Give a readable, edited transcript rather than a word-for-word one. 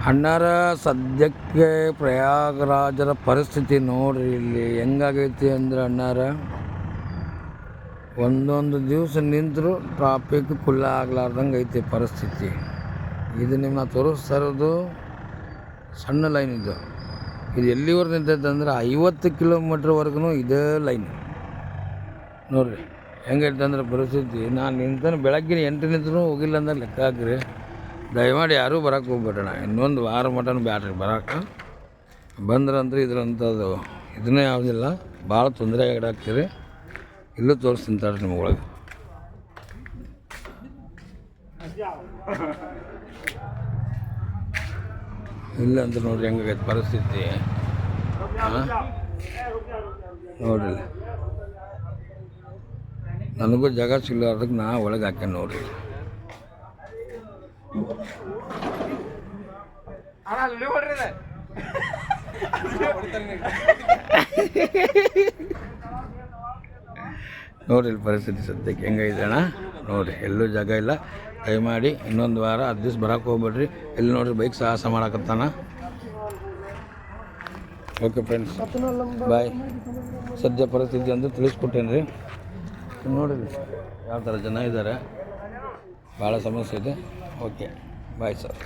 ಅಣ್ಣಾರ ಸದ್ಯಕ್ಕೆ ಪ್ರಯಾಗರಾಜರ ಪರಿಸ್ಥಿತಿ ನೋಡ್ರಿ ಇಲ್ಲಿ ಹೆಂಗಾಗೈತಿ ಅಂದ್ರೆ ಅಣ್ಣಾರ ಒಂದೊಂದು ದಿವಸ ನಿಂತರೂ ಟ್ರಾಫಿಕ್ ಫುಲ್ ಆಗ್ಲಾರ್ದಂಗೆ ಐತಿ ಪರಿಸ್ಥಿತಿ. ಇದು ನಿಮ್ಮನ್ನ ತೋರಿಸ್ತಾ ಇರೋದು ಸಣ್ಣ ಲೈನ್ ಇದು ಎಲ್ಲಿವರೆಗೆ ನಿಂತೈತೆ ಅಂದ್ರೆ 50 ಕಿಲೋಮೀಟ್ರ್ವರೆಗೂ ಇದೇ ಲೈನ್ ನೋಡಿರಿ ಹೆಂಗೈತೆ ಅಂದ್ರೆ ಪರಿಸ್ಥಿತಿ. ನಾನು ನಿಂತಾನೆ ಬೆಳಗ್ಗಿನ 8 ನಿಂತರೂ ಹೋಗಿಲ್ಲ ಅಂದ್ರೆ ಲೆಕ್ಕ ಹಾಕ್ರಿ. ದಯಮಾಡಿ ಯಾರೂ ಬರೋಕ್ಕೆ ಹೋಗ್ಬೇಡಣ, ಇನ್ನೊಂದು ವಾರ ಮಟನ್ ಬ್ಯಾಟ್ರಿ ಬರೋಕೆ ಬಂದ್ರಂದ್ರೆ ಇದ್ರಂಥದ್ದು ಇದನ್ನೇ ಯಾವುದಿಲ್ಲ, ಭಾಳ ತೊಂದರೆ ಆಗ್ತೀರಿ. ಇಲ್ಲೂ ತೋರಿಸ್ತೀನಿ ತಾಡ್ರಿ ನಿಮ್ಗೆ ಒಳಗೆ. ಇಲ್ಲ ಅಂತ ನೋಡ್ರಿ ಹೆಂಗಾಗೈತೆ ಪರಿಸ್ಥಿತಿ. ನೋಡ್ರಿ ನನಗೂ ಜಾಗ ಸಿಗ್ಲಾರ್ದಕ್ಕೆ ನಾ ಒಳಗೆ ಹಾಕ್ಯ ನೋಡ್ರಿ. ನೋಡ್ರಿ ಪರಿಸ್ಥಿತಿ ಸದ್ಯಕ್ಕೆ ಹೆಂಗೈತೆ ಅಣ್ಣ ನೋಡಿರಿ. ಎಲ್ಲೂ ಜಾಗ ಇಲ್ಲ, ದಯಮಾಡಿ ಇನ್ನೊಂದು ವಾರ 10 ದಿವ್ಸ ಬರೋಕೆ ಹೋಗ್ಬೇಡ್ರಿ. ಎಲ್ಲಿ ನೋಡ್ರಿ ಬೈಕ್ ಸಾಹಸ ಮಾಡಕತ್ತಾನ. ಓಕೆ ಫ್ರೆಂಡ್ಸ್, ಬಾಯ್. ಸದ್ಯ ಪರಿಸ್ಥಿತಿ ಅಂದ್ರೆ ತಿಳಿಸ್ಕೊಟ್ಟೇನೆ ರೀ. ನೋಡಿರಿ ಯಾವ ಥರ ಜನ ಇದ್ದಾರೆ, ಭಾಳ ಸಮಸ್ಯೆ ಇದೆ. Okay bye sir.